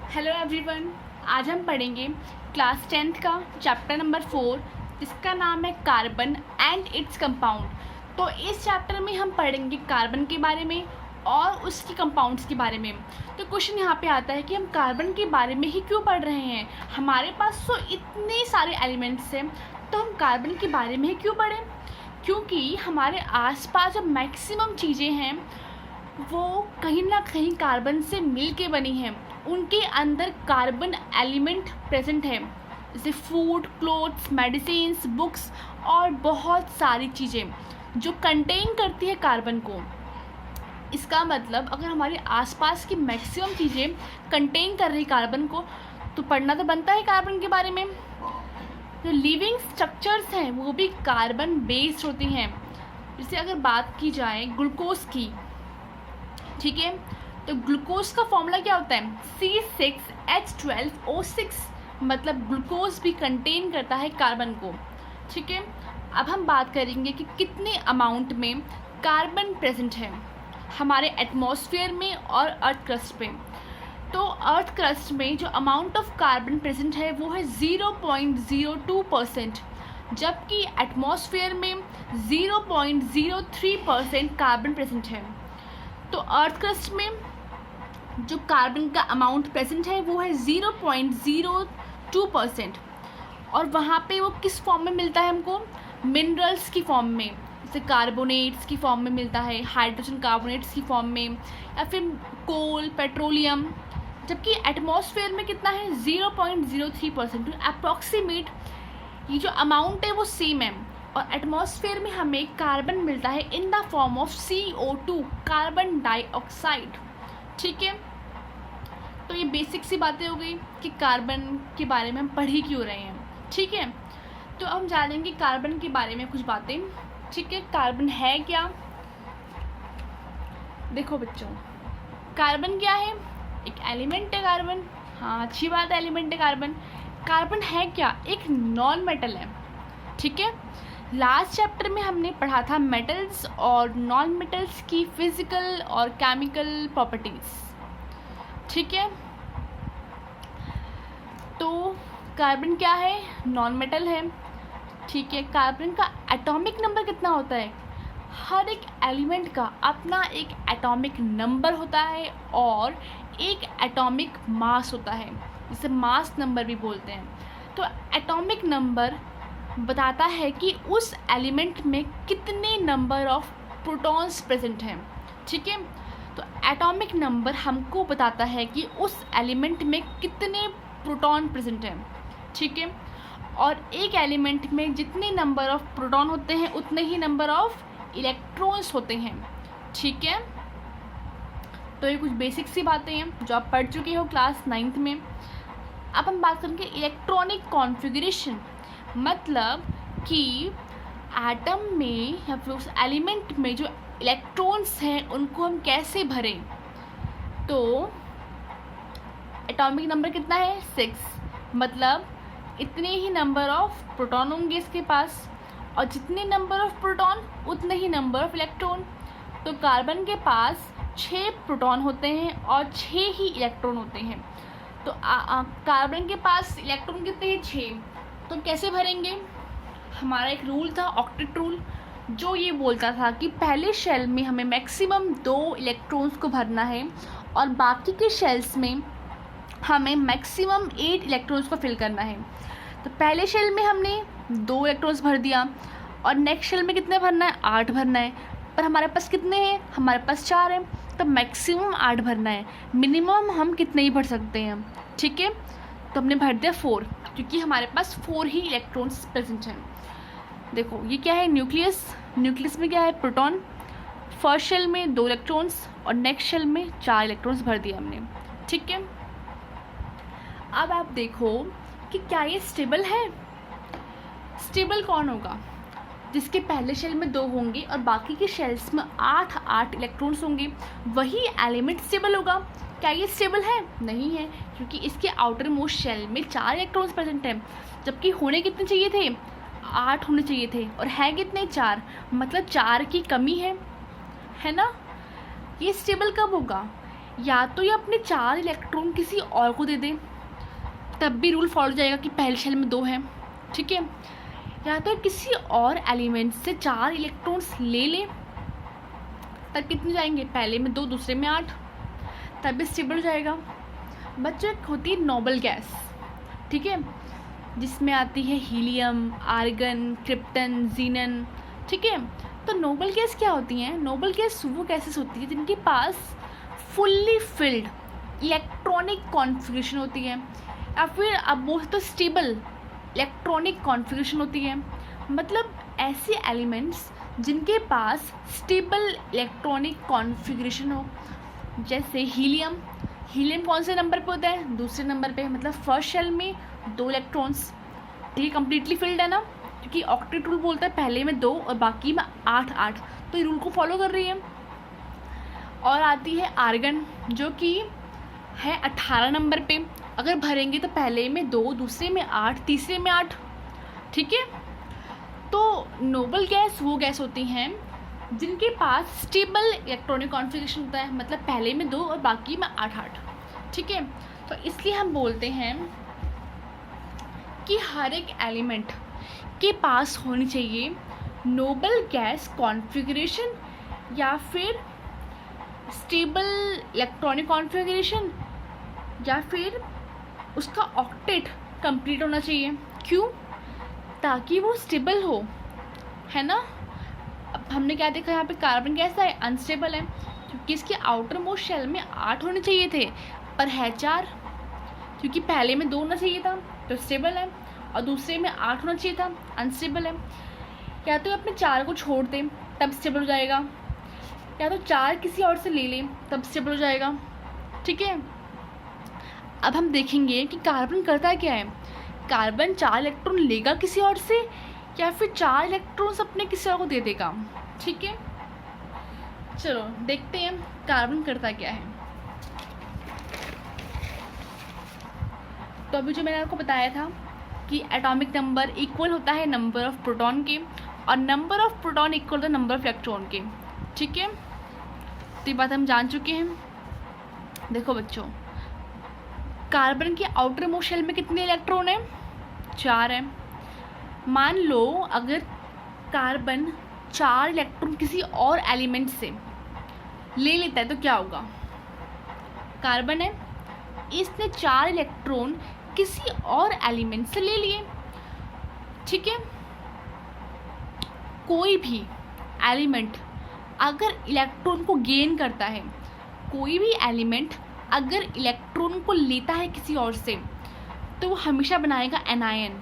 Hello everyone. आज हम पढ़ेंगे क्लास 10th का चैप्टर नंबर 4 जिसका नाम है कार्बन एंड इट्स कंपाउंड। तो इस चैप्टर में हम पढ़ेंगे कार्बन के बारे में और उसकी कंपाउंड्स के बारे में। तो क्वेश्चन यहाँ पे आता है कि हम कार्बन के बारे में ही क्यों पढ़ रहे हैं, हमारे पास तो इतने सारे एलिमेंट्स हैं, तो हम कार्बन के बारे में ही क्यों पढ़ें। क्योंकि हमारे आसपास जो मैक्सिमम चीज़ें हैं वो कहीं ना कहीं कार्बन से मिल के बनी हैं, उनके अंदर कार्बन एलिमेंट प्रेजेंट है, जैसे फूड, क्लोथ्स, मेडिसिन्स, बुक्स और बहुत सारी चीज़ें जो कंटेन करती है कार्बन को। इसका मतलब अगर हमारे आसपास की मैक्सिमम चीज़ें कंटेन कर रही कार्बन को, तो पढ़ना तो बनता है कार्बन के बारे में। जो लिविंग स्ट्रक्चर्स हैं वो भी कार्बन बेस्ड होती हैं। जैसे अगर बात की जाए ग्लूकोज की, ठीक है, तो ग्लूकोज का फॉर्मूला क्या होता है C6H12O6, मतलब ग्लूकोज भी कंटेन करता है कार्बन को। ठीक है, अब हम बात करेंगे कि कितने अमाउंट में कार्बन प्रेजेंट है हमारे एटमॉस्फेयर में और अर्थ क्रस्ट पे। तो अर्थ क्रस्ट में जो अमाउंट ऑफ कार्बन प्रेजेंट है वो है 0.02%, जबकि एटमॉस्फेयर में 0.03% कार्बन प्रेजेंट है। तो अर्थ क्रस्ट में जो कार्बन का अमाउंट प्रेजेंट है वो है 0.02%, और वहाँ पे वो किस फॉर्म में मिलता है हमको, मिनरल्स की फॉर्म में, जैसे कार्बोनेट्स की फॉर्म में मिलता है, हाइड्रोजन कार्बोनेट्स की फॉर्म में, या फिर कोल, पेट्रोलियम। जबकि एटमॉस्फेयर में कितना है 0.03%। अप्रॉक्सीमेट ये जो अमाउंट है वो सेम है, और एटमॉस्फेयर में हमें कार्बन मिलता है in the form of CO2, carbon dioxide. ठीक है, तो ये बेसिक सी बातें हो गई कि कार्बन के बारे में हम पढ़ ही क्यों रहे हैं। ठीक है, तो हम जानेंगे कार्बन के बारे में कुछ बातें। ठीक है, कार्बन है क्या। देखो बच्चों, कार्बन क्या है, एक एलिमेंट है कार्बन। हाँ, अच्छी बात है, एलिमेंट है कार्बन। कार्बन है क्या, एक नॉन मेटल है। ठीक है, लास्ट चैप्टर में हमने पढ़ा था मेटल्स और नॉन मेटल्स की फिजिकल और केमिकल प्रॉपर्टीज़। ठीक है, तो कार्बन क्या है, नॉन मेटल है। ठीक है, कार्बन का एटॉमिक नंबर कितना होता है, हर एक एलिमेंट का अपना एक एटॉमिक नंबर होता है और एक एटॉमिक मास होता है, जिसे मास नंबर भी बोलते हैं। तो एटॉमिक नंबर बताता है कि उस एलिमेंट में कितने नंबर ऑफ प्रोटॉन्स प्रेजेंट हैं। ठीक है, तो एटॉमिक नंबर हमको बताता है कि उस एलिमेंट में कितने प्रोटॉन प्रेजेंट हैं। ठीक है, और एक एलिमेंट में जितने नंबर ऑफ प्रोटॉन होते हैं उतने ही नंबर ऑफ इलेक्ट्रॉन्स होते हैं। ठीक है, तो ये कुछ बेसिक सी बातें हैं जो आप पढ़ चुके हो क्लास 9th में। अब हम बात करेंगे इलेक्ट्रॉनिक कॉन्फ़िगरेशन, मतलब कि एटम में या फिर उस एलिमेंट में जो इलेक्ट्रॉन्स हैं उनको हम कैसे भरें। तो एटॉमिक नंबर कितना है 6, मतलब इतने ही नंबर ऑफ प्रोटॉन होंगे इसके पास, और जितने नंबर ऑफ प्रोटॉन उतने ही नंबर ऑफ इलेक्ट्रॉन। तो कार्बन के पास 6 प्रोटॉन होते हैं और 6 ही इलेक्ट्रॉन होते हैं। तो कार्बन के पास इलेक्ट्रॉन कितने हैं 6, तो कैसे भरेंगे। हमारा एक रूल था, ऑक्टेट रूल, जो ये बोलता था कि पहले शेल में हमें मैक्सिमम 2 इलेक्ट्रॉन्स को भरना है और बाकी के शेल्स में हमें मैक्सिमम 8 इलेक्ट्रॉन्स को फिल करना है। तो पहले शेल में हमने 2 इलेक्ट्रॉन्स भर दिया, और नेक्स्ट शेल में कितने भरना है, 8 भरना है। पर हमारे पास कितने हैं, हमारे पास 4 हैं, तो मैक्सिमम 8 भरना है, मिनिमम हम कितने ही भर सकते हैं। ठीक है, तो हमने भर दिया 4, क्योंकि हमारे पास 4 ही इलेक्ट्रॉन्स प्रेजेंट हैं। देखो ये क्या है, न्यूक्लियस। न्यूक्लियस में क्या है, प्रोटॉन। फर्स्ट शेल में 2 इलेक्ट्रॉन्स और नेक्स्ट शेल में 4 इलेक्ट्रॉन्स भर दिए हमने। ठीक है, अब आप देखो कि क्या ये स्टेबल है। स्टेबल कौन होगा, जिसके पहले शेल में 2 होंगे और बाकी के शेल्स में 8 इलेक्ट्रॉन्स होंगे, वही एलिमेंट स्टेबल होगा। क्या ये स्टेबल है, नहीं है, क्योंकि इसके आउटर मोस्ट शेल में 4 इलेक्ट्रॉन्स प्रेजेंट हैं, जबकि होने कितने चाहिए थे, 8 होने चाहिए थे, और है कितने 4, मतलब 4 की कमी है ना। ये स्टेबल कब होगा, या तो ये अपने 4 इलेक्ट्रॉन किसी और को दे दे, तब भी रूल फॉलो जाएगा कि पहले शेल में 2 हैं, ठीक है। या तो किसी और एलिमेंट से 4 इलेक्ट्रॉन्स ले ले, तब कितने जाएंगे, पहले में 2 दूसरे में 8, तब भी स्टेबल हो जाएगा। बच्चों एक होती है नोबल गैस, ठीक है, जिसमें आती है हीलियम, आर्गन, क्रिप्टन, जीनन, ठीक है। तो नोबल गैस क्या होती हैं? नोबल गैस वो गैसेस होती है जिनके पास फुल्ली फिल्ड इलेक्ट्रॉनिक कॉन्फ़िगरेशन होती है, या फिर अब बोल तो स्टेबल इलेक्ट्रॉनिक कॉन्फ़िगरेशन होती है। मतलब ऐसे एलिमेंट्स जिनके पास स्टेबल इलेक्ट्रॉनिक कॉन्फ़िगरेशन हो, जैसे हीलियम। हीलियम कौन से नंबर पे होता है? दूसरे नंबर पे, मतलब फर्स्ट शेल में 2 इलेक्ट्रॉन्स, ठीक है, कम्प्लीटली फिल्ड है ना, क्योंकि ऑक्टेट रूल बोलता है पहले में 2 और बाकी में 8, तो ये रूल को फॉलो कर रही है। और आती है आर्गन, जो कि है 18 नंबर पे। अगर भरेंगे तो पहले में 2, दूसरे में 8, तीसरे में 8, ठीक है। तो नोबल गैस वो गैस होती हैं जिनके पास स्टेबल इलेक्ट्रॉनिक कॉन्फ़िगरेशन होता है, मतलब पहले में 2 और बाकी में 8, ठीक है। तो इसलिए हम बोलते हैं कि हर एक एलिमेंट के पास होनी चाहिए नोबल गैस कॉन्फ़िगरेशन या फिर स्टेबल इलेक्ट्रॉनिक कॉन्फ़िगरेशन, या फिर उसका ऑक्टेट कंप्लीट होना चाहिए। क्यों? ताकि वो स्टेबल हो, है ना। अब हमने क्या देखा यहाँ पे, कार्बन कैसा है? अनस्टेबल है, क्योंकि इसके आउटर मोस्ट शेल में 8 होने चाहिए थे, पर है 4, क्योंकि पहले में 2 होना चाहिए था तो स्टेबल है, और दूसरे में 8 होना चाहिए था, अनस्टेबल है। या तो अपने 4 को छोड़ दें तब स्टेबल हो जाएगा, या तो 4 किसी और से ले लें तब स्टेबल हो जाएगा, ठीक है। अब हम देखेंगे कि कार्बन करता क्या है। कार्बन 4 इलेक्ट्रॉन लेगा किसी और से, या फिर 4 इलेक्ट्रॉन्स अपने किसी और को दे देगा, ठीक है। चलो देखते हैं कार्बन करता क्या है। तो अभी जो मैंने आपको बताया था कि एटॉमिक नंबर इक्वल होता है नंबर ऑफ प्रोटॉन के, और नंबर ऑफ प्रोटॉन इक्वल होता है नंबर ऑफ इलेक्ट्रॉन के, ठीक है। तो ये बात हम जान चुके हैं। देखो बच्चों, कार्बन के आउटर मोस्ट शेल में कितने इलेक्ट्रॉन हैं? 4 हैं। मान लो अगर कार्बन 4 इलेक्ट्रॉन किसी और एलिमेंट से ले लेता है तो क्या होगा? कार्बन है, इसने 4 इलेक्ट्रॉन किसी और एलिमेंट से ले लिए, ठीक है। कोई भी एलिमेंट अगर इलेक्ट्रॉन को गेन करता है, कोई भी एलिमेंट अगर इलेक्ट्रॉन को लेता है किसी और से, तो वो हमेशा बनाएगा एनायन,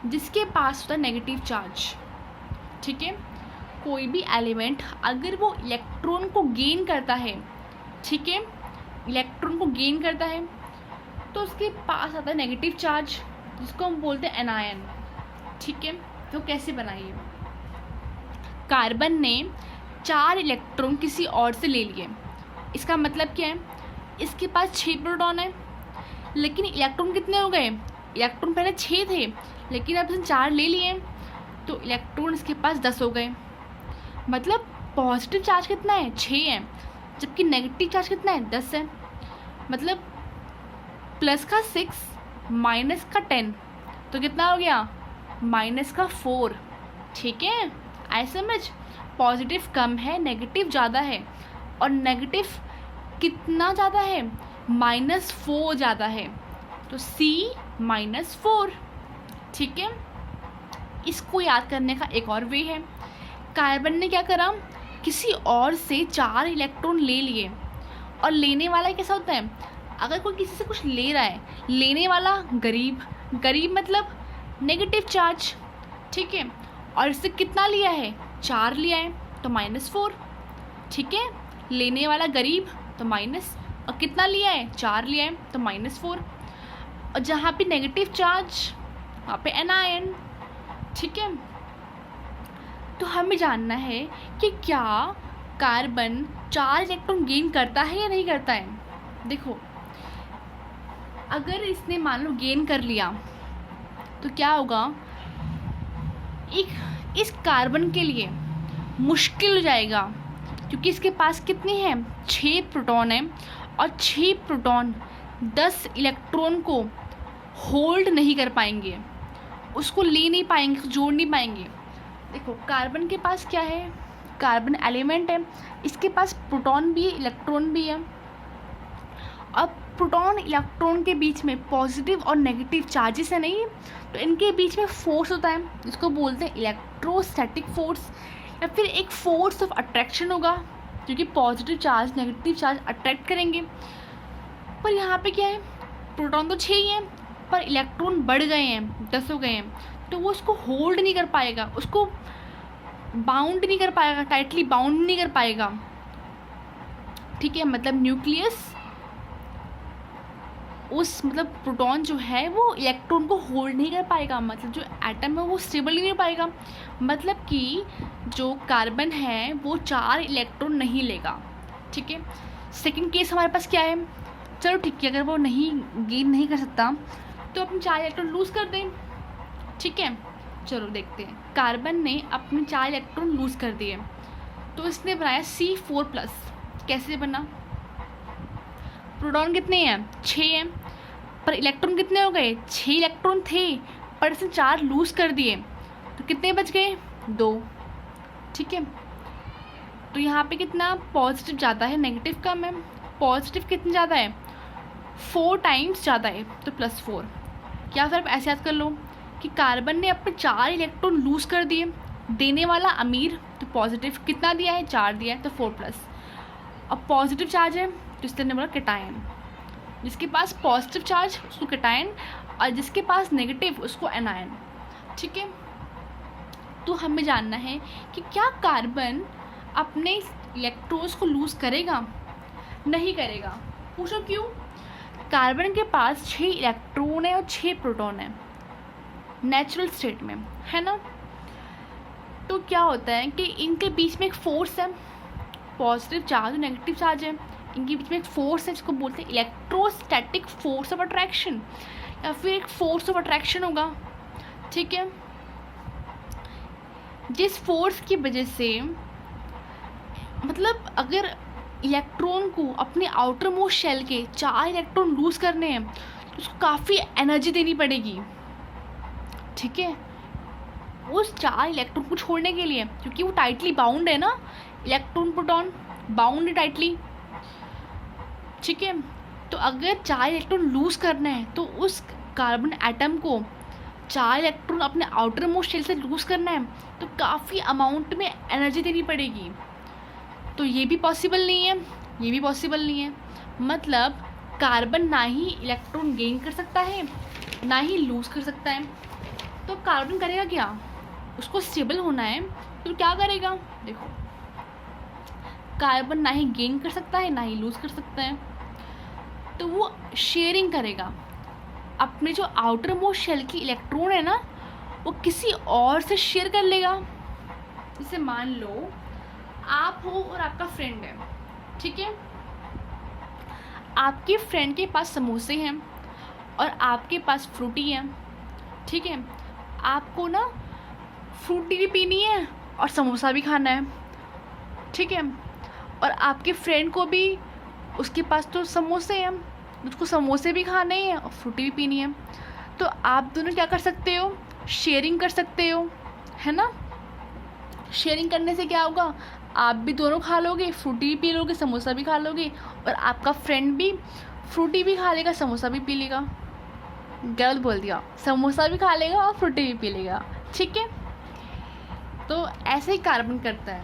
जिसके पास होता है नेगेटिव चार्ज, ठीक है। कोई भी एलिमेंट अगर वो इलेक्ट्रॉन को गेन करता है, ठीक है, इलेक्ट्रॉन को गेन करता है, तो उसके पास आता है नेगेटिव चार्ज, जिसको हम बोलते हैं एनायन, ठीक है। तो कैसे बनाइए? कार्बन ने 4 इलेक्ट्रॉन किसी और से ले लिए, इसका मतलब क्या है? इसके पास 6 प्रोटॉन है, लेकिन इलेक्ट्रॉन कितने हो गए? इलेक्ट्रॉन पहले 6 थे, लेकिन अब इसने 4 ले लिए, तो इलेक्ट्रॉन इसके पास 10 हो गए। मतलब पॉजिटिव चार्ज कितना है? 6 है, जबकि नेगेटिव चार्ज कितना है? 10 है। मतलब प्लस का 6 माइनस का 10, तो कितना हो गया? माइनस का 4, ठीक है। आई समझ? पॉजिटिव कम है, नेगेटिव ज़्यादा है, और नेगेटिव कितना ज़्यादा है? -4 ज़्यादा है, तो C -4, ठीक है। इसको याद करने का एक और वे है। कार्बन ने क्या करा? किसी और से 4 इलेक्ट्रॉन ले लिए, और लेने वाला कैसा होता है? अगर कोई किसी से कुछ ले रहा है, लेने वाला गरीब, गरीब मतलब नेगेटिव चार्ज, ठीक है। और इससे कितना लिया है? 4 लिया है, तो -4, ठीक है। लेने वाला गरीब तो माइनस, और कितना लिया है? 4 लिया है, तो -4। और जहाँ पे नेगेटिव चार्ज वहाँ पे एनायन, ठीक है। तो हमें जानना है कि क्या कार्बन 4 इलेक्ट्रॉन गेन करता है या नहीं करता है। देखो, अगर इसने मान लो गेन कर लिया तो क्या होगा? इस कार्बन के लिए मुश्किल हो जाएगा, क्योंकि इसके पास कितने हैं, 6 प्रोटॉन हैं और 6 प्रोटॉन 10 इलेक्ट्रॉन को होल्ड नहीं कर पाएंगे, उसको ले नहीं पाएंगे, जोड़ नहीं पाएंगे। देखो कार्बन के पास क्या है, कार्बन एलिमेंट है, इसके पास प्रोटॉन भी है, इलेक्ट्रॉन भी है। अब प्रोटॉन इलेक्ट्रॉन के बीच में पॉजिटिव और नेगेटिव चार्जेस है नहीं, तो इनके बीच में फोर्स होता है, जिसको बोलते हैं इलेक्ट्रोस्टैटिक फोर्स, या फिर एक फोर्स ऑफ अट्रैक्शन होगा, क्योंकि positive charge negative charge attract करेंगे। पर यहाँ पे क्या है, प्रोटॉन तो 6 ही हैं पर इलेक्ट्रॉन बढ़ गए हैं, 10 हो गए हैं, तो वो उसको होल्ड नहीं कर पाएगा, उसको बाउंड नहीं कर पाएगा, टाइटली बाउंड नहीं कर पाएगा। ठीक है, मतलब न्यूक्लियस उस मतलब प्रोटॉन जो है वो इलेक्ट्रॉन को होल्ड नहीं कर पाएगा, मतलब जो एटम है वो स्टेबल नहीं रह पाएगा, मतलब कि जो कार्बन है वो 4 इलेक्ट्रॉन नहीं लेगा। ठीक है, सेकंड केस हमारे पास क्या है, चलो ठीक है, अगर वो नहीं गेन नहीं कर सकता तो अपने 4 इलेक्ट्रॉन लूज़ कर दें। ठीक है, चलो देखते हैं, कार्बन ने अपने 4 इलेक्ट्रॉन लूज़ कर दिए, तो इसने बनाया C4+। कैसे बना, प्रोटॉन कितने हैं, 6 हैं, पर इलेक्ट्रॉन कितने हो गए, 6 इलेक्ट्रॉन थे पर इसने 4 लूज़ कर दिए, तो कितने बच गए, 2। ठीक है, तो यहाँ पे कितना पॉजिटिव ज़्यादा है, नेगेटिव कम है, पॉजिटिव कितना ज़्यादा है, 4 टाइम्स ज़्यादा है, तो +4। क्या सर ऐसे याद कर लो कि कार्बन ने अपने 4 इलेक्ट्रॉन लूज़ कर दिए, देने वाला अमीर, तो पॉजिटिव कितना दिया है, 4 दिया है, तो 4+। अब पॉजिटिव चार्ज है तो इसने बोला कैटायन, जिसके पास पॉजिटिव चार्ज उसको कैटायन, और जिसके पास नेगेटिव उसको एनायन। ठीक है, तो हमें जानना है कि क्या कार्बन अपने इलेक्ट्रॉन्स को लूज़ करेगा, नहीं करेगा। पूछो क्यों, कार्बन के पास 6 इलेक्ट्रॉन है और 6 प्रोटॉन है नेचुरल स्टेट में, है ना। तो क्या होता है कि इनके बीच में एक फोर्स है, पॉजिटिव चार्ज और नेगेटिव चार्ज है, इनके बीच में एक फोर्स है जिसको बोलते हैं इलेक्ट्रोस्टैटिक फोर्स ऑफ अट्रैक्शन, या फिर एक फोर्स ऑफ अट्रैक्शन होगा। ठीक है, जिस फोर्स की वजह से मतलब अगर इलेक्ट्रॉन को अपने आउटर मोस्ट शेल के 4 इलेक्ट्रॉन लूज़ करने हैं तो उसको काफ़ी एनर्जी देनी पड़ेगी। ठीक है, उस 4 इलेक्ट्रॉन को छोड़ने के लिए, क्योंकि वो टाइटली बाउंड है ना, इलेक्ट्रॉन प्रोटॉन बाउंड है टाइटली। ठीक है, तो अगर 4 इलेक्ट्रॉन लूज़ करना है तो उस कार्बन एटम को 4 इलेक्ट्रॉन अपने आउटर मोस्ट शेल से लूज़ करना है तो काफ़ी अमाउंट में एनर्जी देनी पड़ेगी। तो ये भी पॉसिबल नहीं है, ये भी पॉसिबल नहीं है, मतलब कार्बन ना ही इलेक्ट्रॉन गेन कर सकता है ना ही लूज़ कर सकता है। तो कार्बन करेगा क्या, उसको स्टेबल होना है तो क्या करेगा, देखो कार्बन ना ही गेन कर सकता है ना ही लूज़ कर सकता है, तो वो शेयरिंग करेगा। अपने जो आउटर मोस्ट शेल की इलेक्ट्रॉन है ना वो किसी और से शेयर कर लेगा। जैसे मान लो आप हो और आपका फ्रेंड है, ठीक है, आपके फ्रेंड के पास समोसे हैं और आपके पास फ्रूटी है। ठीक है, आपको ना फ्रूटी भी पीनी है और समोसा भी खाना है। ठीक है, और आपके फ्रेंड को भी, उसके पास तो समोसे हैं, उसको समोसे भी खाने हैं और फ्रूटी भी पीनी है। तो आप दोनों क्या कर सकते हो, शेयरिंग कर सकते हो, है ना। शेयरिंग करने से क्या होगा, आप भी दोनों खा लोगे, फ्रूटी भी पी लोगे, समोसा भी खा लोगे, और आपका फ्रेंड भी फ्रूटी भी खा लेगा, समोसा भी पी लेगा। गलत बोल दिया, समोसा भी खा लेगा और फ्रूटी भी पी लेगा। ठीक है, तो ऐसे ही कार्बन करता है।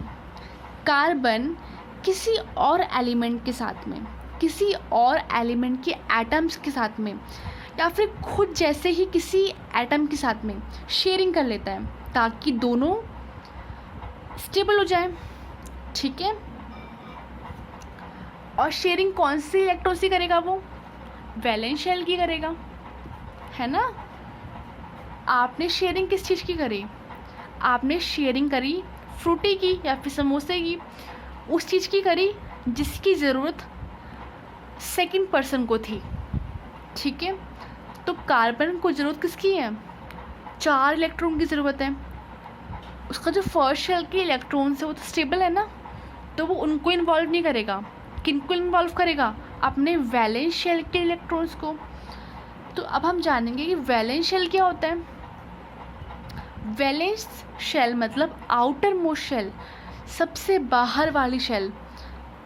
कार्बन किसी और एलिमेंट के साथ में, किसी और एलिमेंट के एटम्स के साथ में, या फिर खुद जैसे ही किसी एटम के साथ में शेयरिंग कर लेता है ताकि दोनों स्टेबल हो जाए। ठीक है, और शेयरिंग कौन सी इलेक्ट्रॉन से करेगा, वो वैलेंस शेल की करेगा, है ना। आपने शेयरिंग किस चीज़ की करी, आपने शेयरिंग करी फ्रूटी की या फिर समोसे की, उस चीज़ की करी जिसकी ज़रूरत सेकंड पर्सन को थी। ठीक है, तो कार्बन को ज़रूरत किसकी है, 4 इलेक्ट्रॉन की ज़रूरत है। उसका जो फर्स्ट शेल के इलेक्ट्रॉन्स है वो तो स्टेबल है ना, तो वो उनको इन्वॉल्व नहीं करेगा, किनको इन्वॉल्व करेगा, अपने वैलेंस शेल के इलेक्ट्रॉन्स को। तो अब हम जानेंगे कि वैलेंस शेल क्या होता है। वैलेंस शेल मतलब आउटर मोस्ट शेल, सबसे बाहर वाली शेल।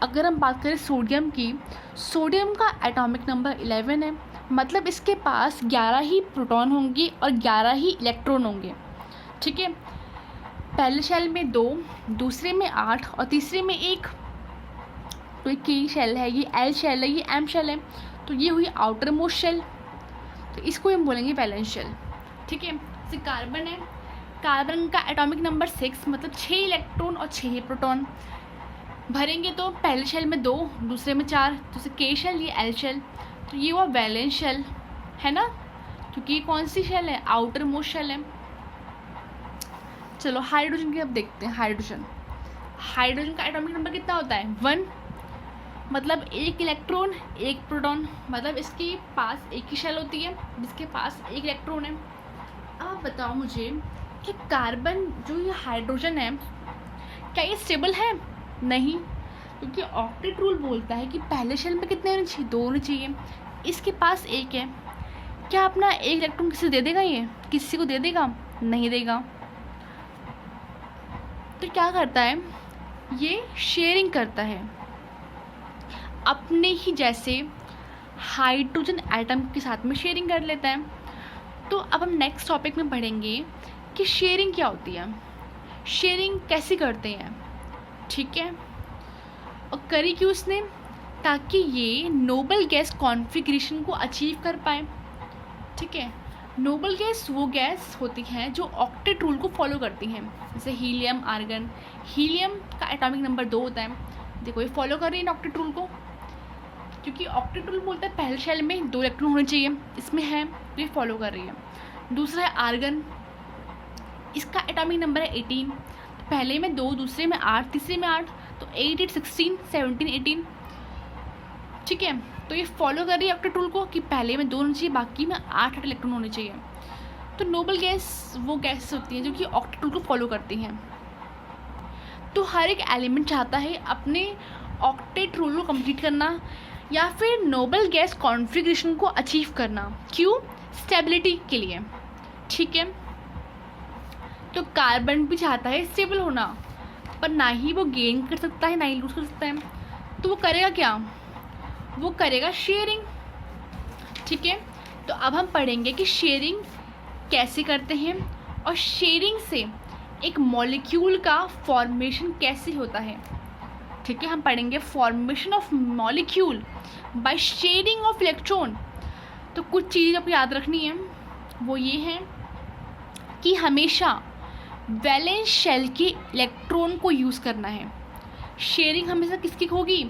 अगर हम बात करें सोडियम की, सोडियम का एटॉमिक नंबर 11 है, मतलब इसके पास 11 ही प्रोटॉन होंगे और 11 ही इलेक्ट्रॉन होंगे। ठीक है, पहले शेल में 2, दूसरे में 8 और तीसरे में 1। तो ये की शेल है, ये एल शेल है, ये एम शेल है। तो ये हुई आउटर मोस्ट शेल, तो इसको हम बोलेंगे वैलेंस शेल। ठीक है, जैसे कार्बन है, कार्बन का एटॉमिक नंबर 6, मतलब 6 इलेक्ट्रॉन और 6 प्रोटॉन भरेंगे। तो पहले शेल में 2, दूसरे में 4, तो जैसे के शेल, ये एल शेल। तो ये हुआ वैलेंस शेल, है ना, क्योंकि ये कौन सी शेल है, आउटर मोस्ट शेल है। चलो हाइड्रोजन की अब देखते हैं। हाइड्रोजन का एटॉमिक नंबर कितना होता है, 1, मतलब 1 इलेक्ट्रॉन 1 प्रोटॉन, मतलब इसके पास एक ही शेल होती है जिसके पास 1 इलेक्ट्रॉन है। अब आप बताओ मुझे कि कार्बन जो ये हाइड्रोजन है, क्या ये स्टेबल है? नहीं, क्योंकि ऑक्टेट रूल बोलता है कि पहले शेल में कितने होने चाहिए, 2 होने चाहिए। इसके पास 1 है, क्या अपना 1 इलेक्ट्रॉन किसी दे देगा, ये किसी को दे देगा? नहीं देगा। तो क्या करता है, ये शेयरिंग करता है अपने ही जैसे हाइड्रोजन एटम के साथ में शेयरिंग कर लेता है। तो अब हम नेक्स्ट टॉपिक में पढ़ेंगे कि शेयरिंग क्या होती है, शेयरिंग कैसे करते हैं। ठीक है, और करी क्यों उसने, ताकि ये नोबल गैस कॉन्फ़िगरेशन को अचीव कर पाए। ठीक है, नोबल गैस वो गैस होती हैं जो ऑक्टेट रूल को फॉलो करती हैं, जैसे हीलियम, आर्गन। हीलियम का एटॉमिक नंबर 2 होता है, देखो ये फॉलो कर रही है ऑक्टेट रूल को, क्योंकि ऑक्टेट रूल बोलता है पहले शेल में 2 इलेक्ट्रॉन होने चाहिए, इसमें है तो ये फॉलो कर रही है। दूसरा है आर्गन, इसका एटॉमिक नंबर है 18, तो पहले में 2, दूसरे में 8, तीसरे में 8, तो 8, 8, 16, 17, 18। ठीक है, तो ये फॉलो कर रही है ऑक्टेट रूल को कि पहले में 2 होने चाहिए, बाकी में 8 इलेक्ट्रॉन होने चाहिए। तो नोबल गैस वो गैस होती हैं जो कि ऑक्टेट रूल को फॉलो करती हैं। तो हर एक एलिमेंट चाहता है अपने ऑक्टेट रूल को कंप्लीट करना या फिर नोबल गैस कॉन्फ़िगरेशन को अचीव करना। क्यों? स्टेबिलिटी के लिए। ठीक है, तो कार्बन भी चाहता है स्टेबल होना, पर ना ही वो गेन कर सकता है ना ही लूज कर सकता है, तो वो करेगा क्या, वो करेगा शेयरिंग। ठीक है, तो अब हम पढ़ेंगे कि शेयरिंग कैसे करते हैं और शेयरिंग से एक मॉलिक्यूल का फॉर्मेशन कैसे होता है। ठीक है, हम पढ़ेंगे formation of molecule by sharing of electron. तो कुछ चीज़ आपको याद रखनी है, वो ये है कि हमेशा वैलेंस शेल के इलेक्ट्रॉन को यूज़ करना है। शेयरिंग हमेशा किसकी होगी,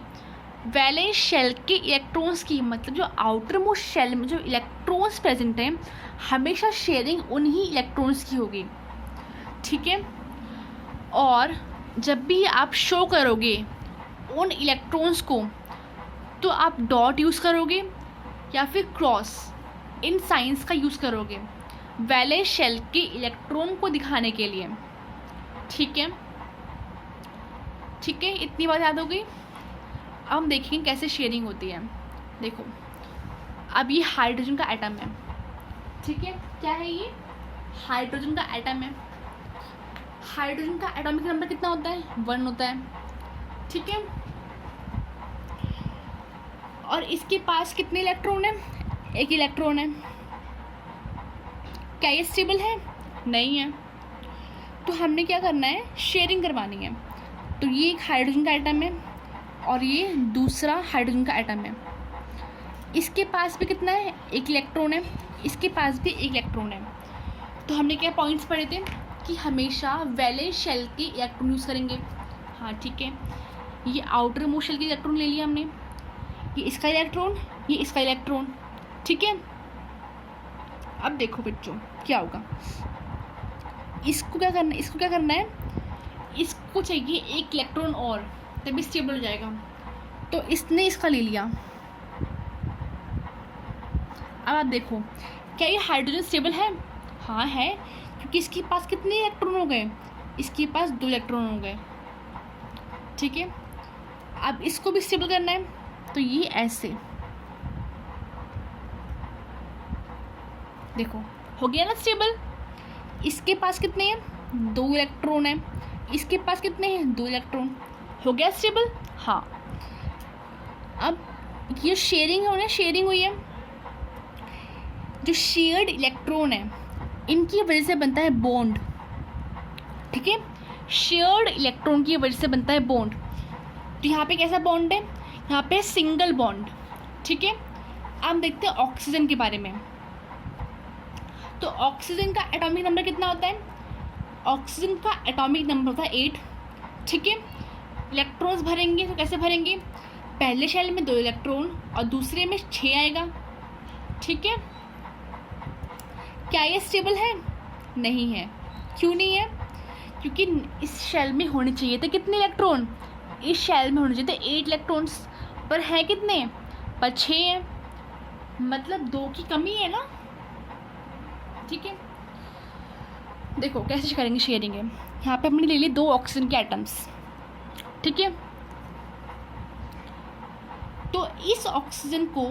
वैलेंस शेल के इलेक्ट्रॉन्स की, मतलब जो आउटर मोस्ट शेल में जो इलेक्ट्रॉन्स प्रेजेंट हैं, हमेशा शेयरिंग उन्हीं इलेक्ट्रॉन्स की होगी। ठीक है, और जब भी आप शो करोगे उन इलेक्ट्रॉन्स को, तो आप डॉट यूज़ करोगे या फिर क्रॉस, इन साइंस का यूज़ करोगे वैलेंस शेल के इलेक्ट्रॉन को दिखाने के लिए। ठीक है, ठीक है, इतनी बात याद हो गई। अब हम देखेंगे कैसे शेयरिंग होती है। देखो, अब ये हाइड्रोजन का एटम है। ठीक है, क्या है ये, हाइड्रोजन का एटम है। हाइड्रोजन का एटॉमिक नंबर कितना होता है, 1 होता है। ठीक है, और इसके पास कितने इलेक्ट्रॉन है, 1 इलेक्ट्रॉन है। क्या ये स्टेबल है? नहीं है। तो हमने क्या करना है, शेयरिंग करवानी है। तो ये एक हाइड्रोजन का एटम है और ये दूसरा हाइड्रोजन का एटम है। इसके पास भी कितना है, 1 इलेक्ट्रॉन है, इसके पास भी 1 इलेक्ट्रॉन है। तो हमने क्या पॉइंट्स पढ़े थे कि हमेशा वैलेंस शेल के इलेक्ट्रॉन यूज़ करेंगे। हाँ ठीक है, ये आउटर मोस्ट शेल के इलेक्ट्रॉन ले लिया हमने, ये इसका इलेक्ट्रॉन, ये इसका इलेक्ट्रॉन। ठीक है, अब देखो बच्चों क्या होगा, इसको क्या करना है, इसको क्या करना है, इसको चाहिए 1 इलेक्ट्रॉन और, तभी स्टेबल हो जाएगा। तो इसने इसका ले लिया। अब आप देखो, क्या ये हाइड्रोजन स्टेबल है? हाँ है, क्योंकि इसके पास कितने इलेक्ट्रॉन हो गए, इसके पास 2 इलेक्ट्रॉन हो गए। ठीक है, अब इसको भी स्टेबल करना है, तो ये ऐसे देखो हो गया ना स्टेबल। इसके पास कितने हैं, 2 इलेक्ट्रॉन है, इसके पास कितने हैं, 2 इलेक्ट्रॉन, हो गया स्टेबल। हाँ, अब ये शेयरिंग है, शेयरिंग हुई है, जो शेयर्ड इलेक्ट्रॉन है इनकी वजह से बनता है बॉन्ड। ठीक है, शेयर्ड इलेक्ट्रॉन की वजह से बनता है बॉन्ड। तो यहाँ पे कैसा बॉन्ड है, यहाँ पे सिंगल बॉन्ड। ठीक है, अब देखते हैं ऑक्सीजन के बारे में। तो ऑक्सीजन का एटॉमिक नंबर कितना होता है, ऑक्सीजन का एटॉमिक नंबर होता है 8। ठीक है, इलेक्ट्रॉन्स भरेंगे तो कैसे भरेंगे, पहले शेल में 2 इलेक्ट्रॉन और दूसरे में 6 आएगा। ठीक है, क्या ये स्टेबल है, नहीं है। क्यों नहीं है, क्योंकि इस शेल में होने चाहिए थे कितने इलेक्ट्रॉन, इस शेल में होने चाहिए थे 8 इलेक्ट्रॉन्स, पर है कितने, पर 6 है, मतलब 2 की कमी है ना। ठीक है, देखो कैसे करेंगे शेयरिंग है। यहाँ पे हमने ले ली 2 ऑक्सीजन के एटम्स। ठीक है, तो इस ऑक्सीजन को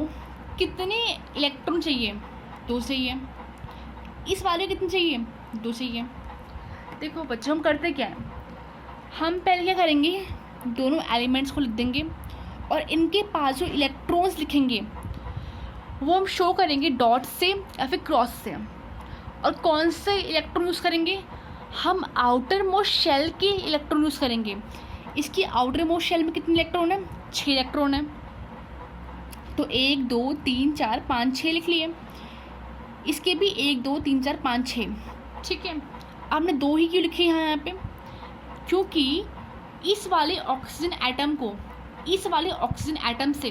कितने इलेक्ट्रॉन चाहिए, 2 चाहिए। इस वाले कितने चाहिए, 2 चाहिए। देखो बच्चों, हम करते क्या है, हम पहले क्या करेंगे, दोनों एलिमेंट्स को लिख देंगे और इनके पास जो इलेक्ट्रॉन्स लिखेंगे वो हम शो करेंगे डॉट से या फिर क्रॉस से। और कौन से इलेक्ट्रॉन यूज़ करेंगे, हम आउटर मोस्ट शेल के इलेक्ट्रॉन यूज़ करेंगे। इसकी आउटर मोस्ट शेल में कितने इलेक्ट्रॉन है, 6 इलेक्ट्रॉन है। तो 1 2 3 4 5 6 लिख लिए। इसके भी 1 2 3 4 5 6। ठीक है, आपने 2 ही क्यों लिखे यहाँ पे, क्योंकि इस वाले ऑक्सीजन एटम को इस वाले ऑक्सीजन एटम से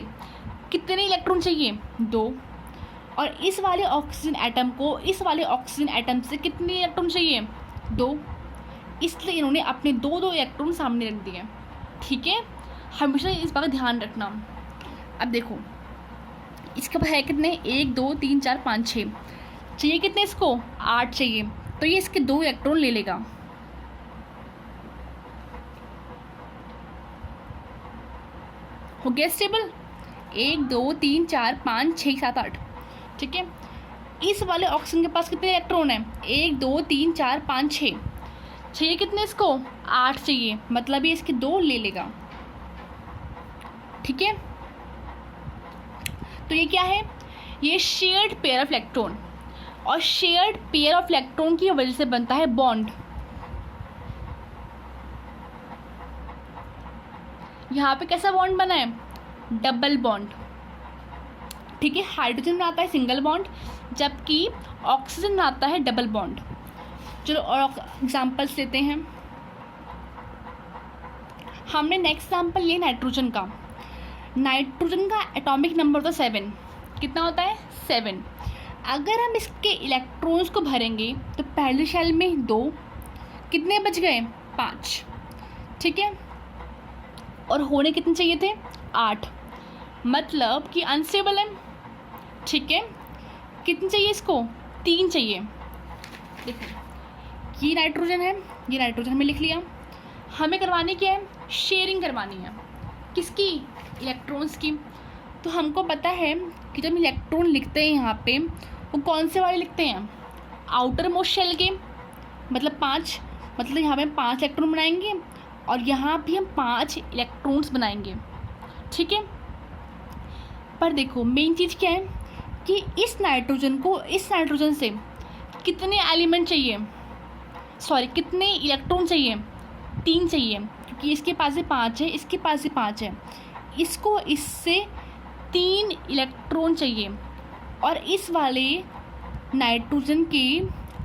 कितने इलेक्ट्रॉन चाहिए, 2। और इस वाले ऑक्सीजन एटम को इस वाले ऑक्सीजन एटम से कितने इलेक्ट्रॉन चाहिए, 2। इसलिए इन्होंने अपने 2 इलेक्ट्रॉन सामने रख दिए। ठीक है, हमेशा इस बात का ध्यान रखना। अब देखो इसके पास है कितने, 1 2 3 4 5 6 चाहिए, कितने इसको, 8 चाहिए। तो ये इसके 2 इलेक्ट्रॉन ले लेगा। हो गया स्टेबल, 1 2 3 4 5 6 7 8। ठीक है, इस वाले ऑक्सीजन के पास कितने इलेक्ट्रॉन है, 1 2 3 4 5 6 चाहिए, कितने इसको, 8 चाहिए, मतलब ये इसके 2 ले लेगा। ठीक है, तो ये क्या है, ये शेयर्ड पेयर ऑफ इलेक्ट्रॉन, और शेयर्ड पेयर ऑफ इलेक्ट्रॉन की वजह से बनता है बॉन्ड। यहाँ पे कैसा बॉन्ड बना है, डबल बॉन्ड। ठीक है, हाइड्रोजन में आता है सिंगल बॉन्ड, जबकि ऑक्सीजन में आता है डबल बॉन्ड। चलो और एग्जाम्पल्स लेते हैं। हमने नेक्स्ट एग्जाम्पल लिया नाइट्रोजन का। नाइट्रोजन का एटॉमिक नंबर होता है 7। कितना होता है, 7। अगर हम इसके इलेक्ट्रॉन्स को भरेंगे तो पहले शेल में 2, कितने बच गए, 5। ठीक है, और होने कितने चाहिए थे, 8, मतलब कि अनस्टेबल है। ठीक है, कितने चाहिए इसको, 3 चाहिए। देखो ये नाइट्रोजन है, ये नाइट्रोजन में लिख लिया। हमें करवानी क्या है, शेयरिंग करवानी है, किसकी, इलेक्ट्रॉन्स की। तो हमको पता है कि जब इलेक्ट्रॉन लिखते हैं यहाँ पे, वो कौन से वाले लिखते हैं, आउटर मोस्ट शेल के, मतलब 5, मतलब यहाँ पे 5 इलेक्ट्रॉन बनाएंगे और यहाँ भी हम 5 इलेक्ट्रॉन्स बनाएंगे। ठीक है, पर देखो मेन चीज़ क्या है कि इस नाइट्रोजन को इस नाइट्रोजन से कितने एलिमेंट चाहिए, सॉरी कितने इलेक्ट्रॉन चाहिए, 3 चाहिए, क्योंकि इसके पास से 5 है, इसके पास से 5 है, इसको इससे 3 इलेक्ट्रॉन चाहिए। और इस वाले नाइट्रोजन के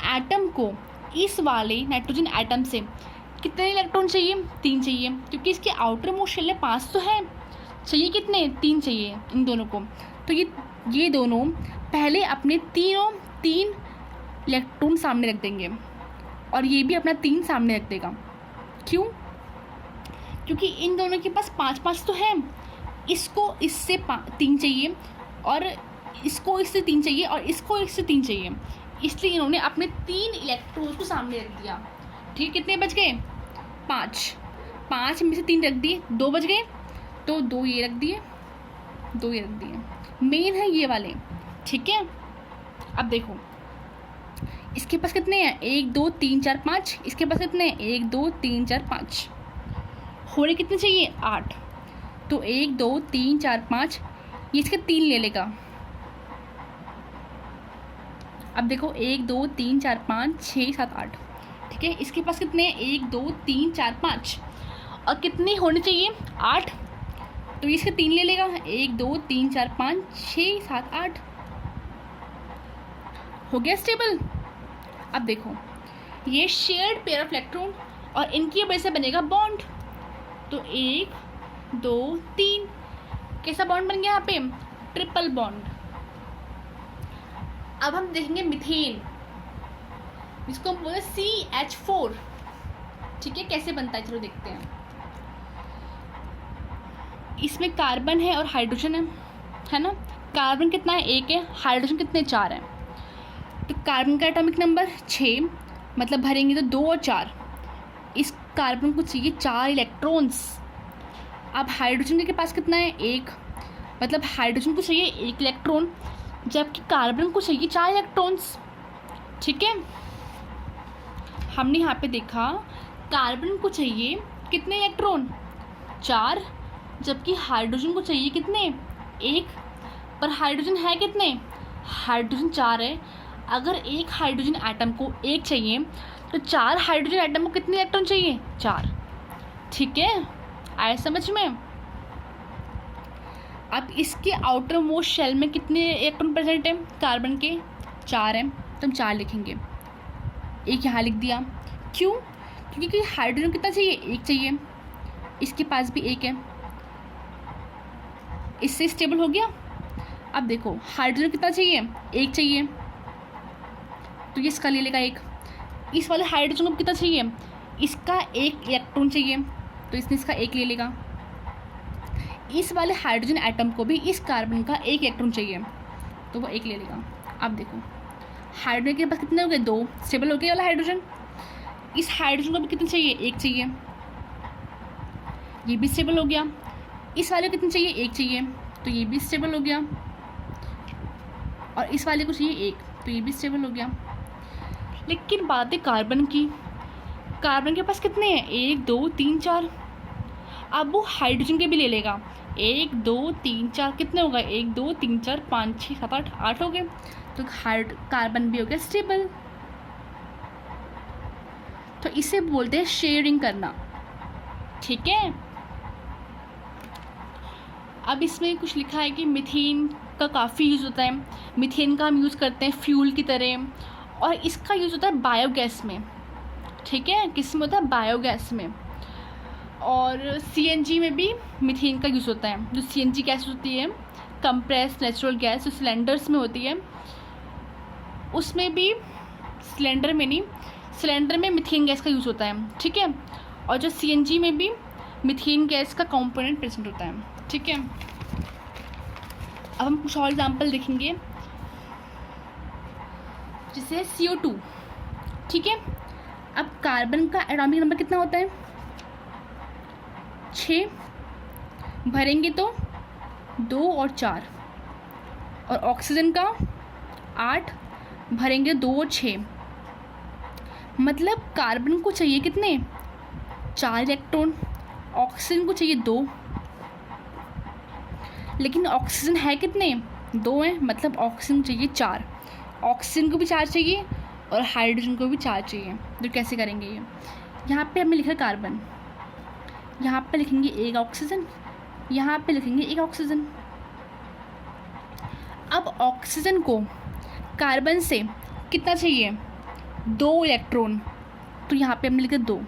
एटम को इस वाले नाइट्रोजन एटम से कितने इलेक्ट्रॉन चाहिए, 3 चाहिए, क्योंकि इसके आउटर मोस्ट शेल में 5 तो है, चाहिए कितने, 3 चाहिए इन दोनों को। तो ये दोनों पहले अपने 3 इलेक्ट्रॉन सामने रख देंगे और ये भी अपना 3 सामने रख देगा। क्यों, क्योंकि इन दोनों के पास 5 तो है, इसको इससे 3 चाहिए और इसको इससे 3 चाहिए और इसको इससे 3 चाहिए, इसलिए इन्होंने अपने 3 इलेक्ट्रॉन्स को सामने रख दिया। ठीक, कितने बच गए, 5 में से 3 रख दिए, 2 बच गए, तो 2 ये रख दिए, 2 ये रख दिए, मेन है ये वाले, ठीक है। अब देखो इसके पास कितने हैं, 1 2 3 4 5, इसके पास कितने हैं, 1 2 3 4 5, होने कितने चाहिए, 8। तो 1 2 3 4 5, ये इसके 3 ले लेगा। अब देखो 1 2 3 4 5 6 7 8, ठीक है। इसके पास कितने हैं, 1 2 3 4 5, और कितनी होनी चाहिए, 8। तो इसके 3 ले लेगा, 1 2 3 4 5 6 7 8, हो गया स्टेबल। अब देखो ये शेयर्ड पेयर ऑफ इलेक्ट्रॉन और इनकी वजह से बनेगा बॉन्ड। तो 1 2 3, कैसा बॉन्ड बन गया यहाँ पे, ट्रिपल बॉन्ड। अब हम देखेंगे मीथेन, जिसको हम बोलते हैं CH4, ठीक है। कैसे बनता है चलो देखते हैं। इसमें कार्बन है और हाइड्रोजन है ना। कार्बन कितना है, 1 है, हाइड्रोजन कितने, 4 है। तो कार्बन का एटॉमिक नंबर 6, मतलब भरेंगे तो 2 और 4, इस कार्बन को चाहिए 4 इलेक्ट्रॉन्स। अब हाइड्रोजन के पास कितना है, 1, मतलब हाइड्रोजन को चाहिए 1 इलेक्ट्रॉन, जबकि कार्बन को चाहिए 4 इलेक्ट्रॉन्स, ठीक है। हमने यहाँ पे देखा कार्बन को चाहिए कितने इलेक्ट्रॉन, 4, जबकि हाइड्रोजन को चाहिए कितने, 1। पर हाइड्रोजन है कितने, हाइड्रोजन 4 है। अगर एक हाइड्रोजन एटम को 1 चाहिए तो 4 हाइड्रोजन एटम को कितने इलेक्ट्रॉन चाहिए, 4, ठीक है। आया समझ में। अब इसके आउटर मोस्ट शेल में कितने इलेक्ट्रॉन प्रेजेंट है, कार्बन के 4 हैं, तो हम 4 लिखेंगे, 1 यहाँ लिख दिया। क्यों, क्योंकि हाइड्रोजन कितना चाहिए, 1 चाहिए, इसके पास भी 1 है, इससे स्टेबल हो गया। अब देखो हाइड्रोजन कितना चाहिए, 1 चाहिए, तो ये इसका ले लेगा 1। इस वाले हाइड्रोजन को कितना चाहिए, इसका 1 इलेक्ट्रॉन चाहिए, तो इसने इसका 1 ले लेगा। इस वाले हाइड्रोजन एटम को भी इस कार्बन का 1 इलेक्ट्रॉन चाहिए, तो वो 1 ले लेगा। अब देखो हाइड्रोजन के पास कितने हो गए, 2, स्टेबल हो गया वाला हाइड्रोजन। इस हाइड्रोजन को भी कितने चाहिए, 1 चाहिए, ये भी स्टेबल हो गया। इस वाले को कितने चाहिए, 1 चाहिए, तो ये भी स्टेबल हो गया। और इस वाले को चाहिए 1, तो ये भी स्टेबल हो गया। लेकिन बात है कार्बन की, कार्बन के पास कितने हैं, 1 2 3 4। अब वो हाइड्रोजन के भी ले लेगा, 1 2 3 4, कितने हो गए, 1 2 3 4 5 6 7 8, 8 हो गए। तो कार्बन भी हो गया स्टेबल। तो इसे बोलते हैं शेयरिंग करना, ठीक है। अब इसमें कुछ लिखा है कि मीथेन का काफ़ी यूज़ होता है। मीथेन का हम यूज़ करते हैं फ्यूल की तरह, और इसका यूज़ होता है बायोगैस में, ठीक है। किस में होता है, बायोगैस में। और CNG में भी मीथेन का यूज़ होता है। जो CNG गैस होती है, कंप्रेस नेचुरल गैस, जो सिलेंडर्स में होती है, उसमें भी, सिलेंडर में नहीं, सिलेंडर में मीथेन गैस का यूज़ होता है, ठीक है। और जो CNG में भी मीथेन गैस का कंपोनेंट प्रेजेंट होता है, ठीक है। अब हम कुछ और एग्जाम्पल देखेंगे, जैसे CO2, ठीक है। अब कार्बन का एटॉमिक नंबर कितना होता है, 6, भरेंगे तो 2 और 4। और ऑक्सीजन का 8, भरेंगे 2 और 6। मतलब कार्बन को चाहिए कितने, 4 इलेक्ट्रॉन, ऑक्सीजन को चाहिए 2, लेकिन ऑक्सीजन है कितने, 2 हैं, मतलब ऑक्सीजन चाहिए 4। ऑक्सीजन को भी 4 चाहिए और हाइड्रोजन को भी 4 चाहिए। तो कैसे करेंगे ये, यहाँ पे हमने लिखा कार्बन, यहाँ पे लिखेंगे 1 ऑक्सीजन, यहाँ पे लिखेंगे 1 ऑक्सीजन। अब ऑक्सीजन को कार्बन से कितना चाहिए, 2 इलेक्ट्रॉन, तो यहाँ पे हमने लिखा 2।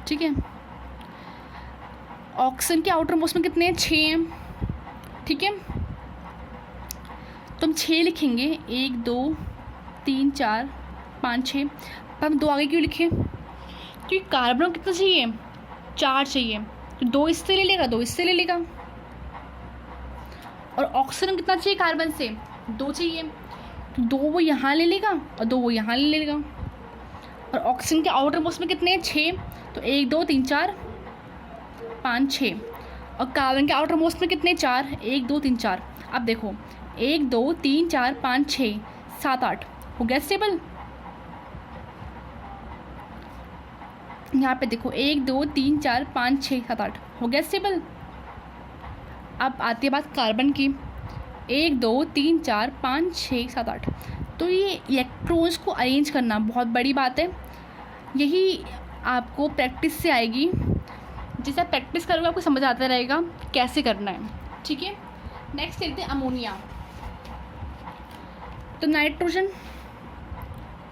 ठीक है। ऑक्सीजन के आउटर मोस्ट में कितने हैं, 6 हैं, ठीक है। तो हम 6 लिखेंगे, 1 2 3 4 5 6। पर हम 2 आगे क्यों लिखे, क्योंकि कार्बन को कितना चाहिए, 4 चाहिए, तो 2 इससे ले लेगा, 2 इससे ले लेगा। और ऑक्सीजन कितना चाहिए कार्बन से, 2 चाहिए, तो 2 वो यहाँ ले लेगा और 2 वो यहाँ ले लेगा। और ऑक्सीजन के आउटर मोस्ट में कितने हैं? 6। तो 1 2 3 4 5 6। और कार्बन के आउटर मोस्ट में कितने? 4। 1 2 3 4। अब देखो 1 2 3 4 5 6 7 8 हो गया स्टेबल। यहाँ पे देखो 1 2 3 4 5 6 7 8 हो गया स्टेबल। अब आती है बात कार्बन की। 1 2 3 4 5 6 7 8। तो ये इलेक्ट्रॉन्स को अरेंज करना बहुत बड़ी बात है। यही आपको प्रैक्टिस से आएगी। जैसे आप प्रैक्टिस करोगे आपको समझ आता रहेगा कैसे करना है। ठीक है, नेक्स्ट देखते हैं अमोनिया। तो नाइट्रोजन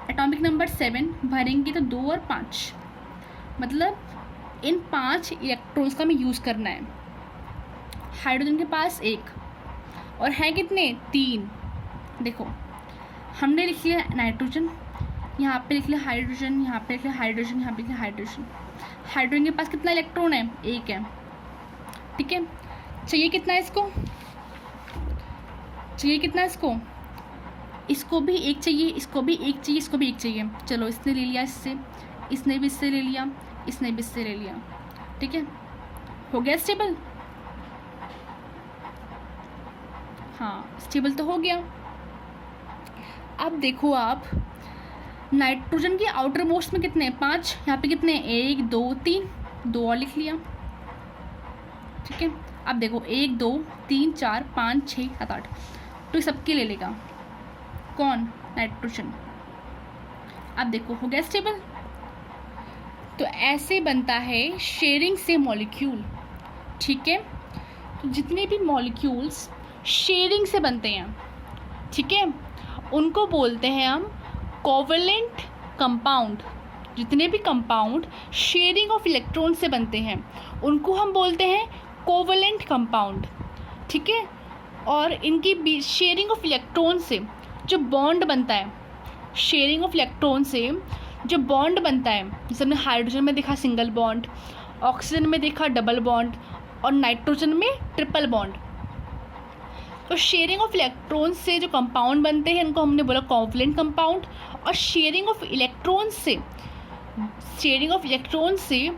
एटॉमिक नंबर 7 भरेंगे तो 2 और 5, मतलब इन 5 इलेक्ट्रॉन्स का हमें यूज़ करना है। हाइड्रोजन के पास 1 और है कितने? 3। देखो हमने लिख लिया नाइट्रोजन, यहाँ पे लिख लिया हाइड्रोजन, यहाँ पे लिख लिया हाइड्रोजन, यहाँ पे लिख लिया हाइड्रोजन। हाइड्रोजन के पास कितना इलेक्ट्रॉन है? 1 है। ठीक है, चाहिए कितना है इसको? चाहिए कितना इसको? इसको भी 1 चाहिए, इसको भी 1 चाहिए, इसको भी 1 चाहिए। चलो इसने ले लिया इससे, इसने भी इससे ले लिया, इसने भी इससे ले लिया। ठीक है, हो गया स्टेबल? हाँ स्टेबल तो हो गया। अब देखो आप नाइट्रोजन के आउटर मोस्ट में कितने हैं? 5। यहाँ पे कितने हैं? 1 2 3, 2 और लिख लिया। ठीक है, अब देखो 1 2 3 4 5 6 7 8, तो ये सबके ले लेगा। कौन? नाइट्रोजन। अब देखो हो गया स्टेबल। तो ऐसे बनता है शेयरिंग से मॉलिक्यूल। ठीक है, तो जितने भी मॉलिक्यूल्स शेयरिंग से बनते हैं, ठीक है, उनको बोलते हैं हम कोवेलेंट कंपाउंड। जितने भी कंपाउंड शेयरिंग ऑफ इलेक्ट्रॉन से बनते हैं उनको हम बोलते हैं कोवेलेंट कंपाउंड। ठीक है, और इनकी शेयरिंग ऑफ इलेक्ट्रॉन से जो बॉन्ड बनता है, शेयरिंग ऑफ इलेक्ट्रॉन से जो बॉन्ड बनता है, जैसे हमने हाइड्रोजन में देखा सिंगल बॉन्ड, ऑक्सीजन में देखा डबल बॉन्ड, और नाइट्रोजन में ट्रिपल बॉन्ड। तो शेयरिंग ऑफ इलेक्ट्रॉन से जो कंपाउंड बनते हैं इनको हमने बोला कोवेलेंट कंपाउंड। और शेयरिंग ऑफ इलेक्ट्रॉन से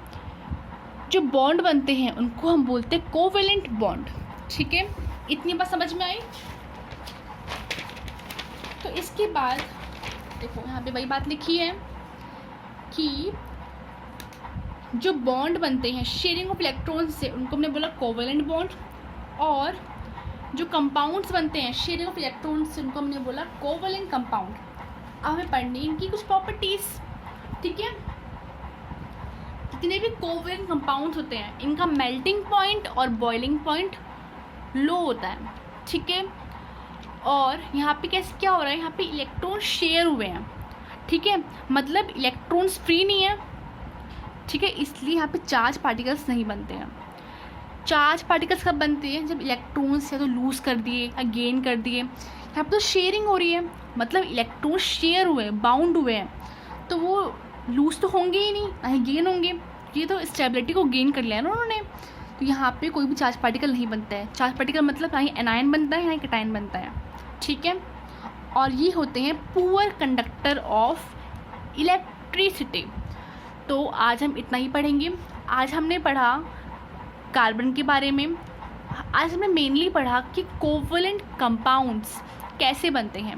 जो बॉन्ड बनते हैं उनको हम बोलते हैं कोवेलेंट बॉन्ड। ठीक है, इतनी बात समझ में आई? तो इसके बाद देखो यहाँ पे वही बात लिखी है कि जो बॉन्ड बनते हैं शेयरिंग ऑफ इलेक्ट्रॉन से उनको हमने बोला कोवेलेंट बॉन्ड, और जो कंपाउंड्स बनते हैं शेयरिंग ऑफ इलेक्ट्रॉन से उनको हमने बोला कोवेलेंट कंपाउंड। अब हमें पढ़नी इनकी कुछ प्रॉपर्टीज। ठीक है, जितने भी कोवेलेंट कंपाउंड्स होते हैं इनका मेल्टिंग पॉइंट और बॉइलिंग पॉइंट लो होता है। ठीक है, और यहाँ पे कैसे क्या हो रहा है? यहाँ पे इलेक्ट्रॉन शेयर हुए हैं। ठीक है, मतलब इलेक्ट्रॉन्स फ्री नहीं है। ठीक है, इसलिए यहाँ पे चार्ज पार्टिकल्स नहीं बनते हैं। चार्ज पार्टिकल्स कब बनते हैं? जब इलेक्ट्रॉन्स या तो लूज़ कर दिए या गेन कर दिए। यहाँ पर तो शेयरिंग हो रही है, मतलब इलेक्ट्रॉन शेयर हुए, बाउंड हुए हैं, तो वो लूज़ तो होंगे ही नहीं, ना ही गेन होंगे। ये तो स्टेबिलिटी को गेन कर लिया ना उन्होंने। तो यहाँ पे कोई भी चार्ज पार्टिकल नहीं बनता है। चार्ज पार्टिकल मतलब ना ही एनायन बनता है ना ही कैटायन बनता है। ठीक है, और ये होते हैं पुअर कंडक्टर ऑफ इलेक्ट्रिसिटी। तो आज हम इतना ही पढ़ेंगे। आज हमने पढ़ा कार्बन के बारे में। आज हमने मेनली पढ़ा कि कोवेलेंट कंपाउंड्स कैसे बनते हैं।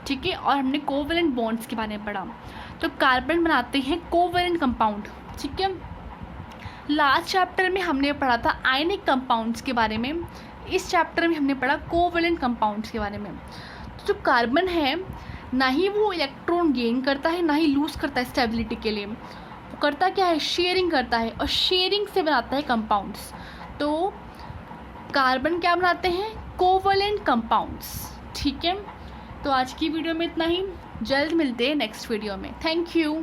ठीक है, और हमने कोवेलेंट बॉन्ड्स के बारे में पढ़ा। तो कार्बन बनाते हैं कोवेलेंट कंपाउंड। ठीक है, लास्ट चैप्टर में हमने पढ़ा था आयनिक कंपाउंड्स के बारे में। इस चैप्टर में हमने पढ़ा कोवेलेंट कंपाउंड्स के बारे में। तो जो कार्बन है ना ही वो इलेक्ट्रॉन गेन करता है ना ही लूज़ करता है स्टेबिलिटी के लिए। वो करता क्या है? शेयरिंग करता है, और शेयरिंग से बनाता है कंपाउंड्स। तो कार्बन क्या बनाते हैं? Covalent compounds. ठीक है, तो आज की वीडियो में इतना ही। जल्द मिलते हैं नेक्स्ट वीडियो में। Thank you.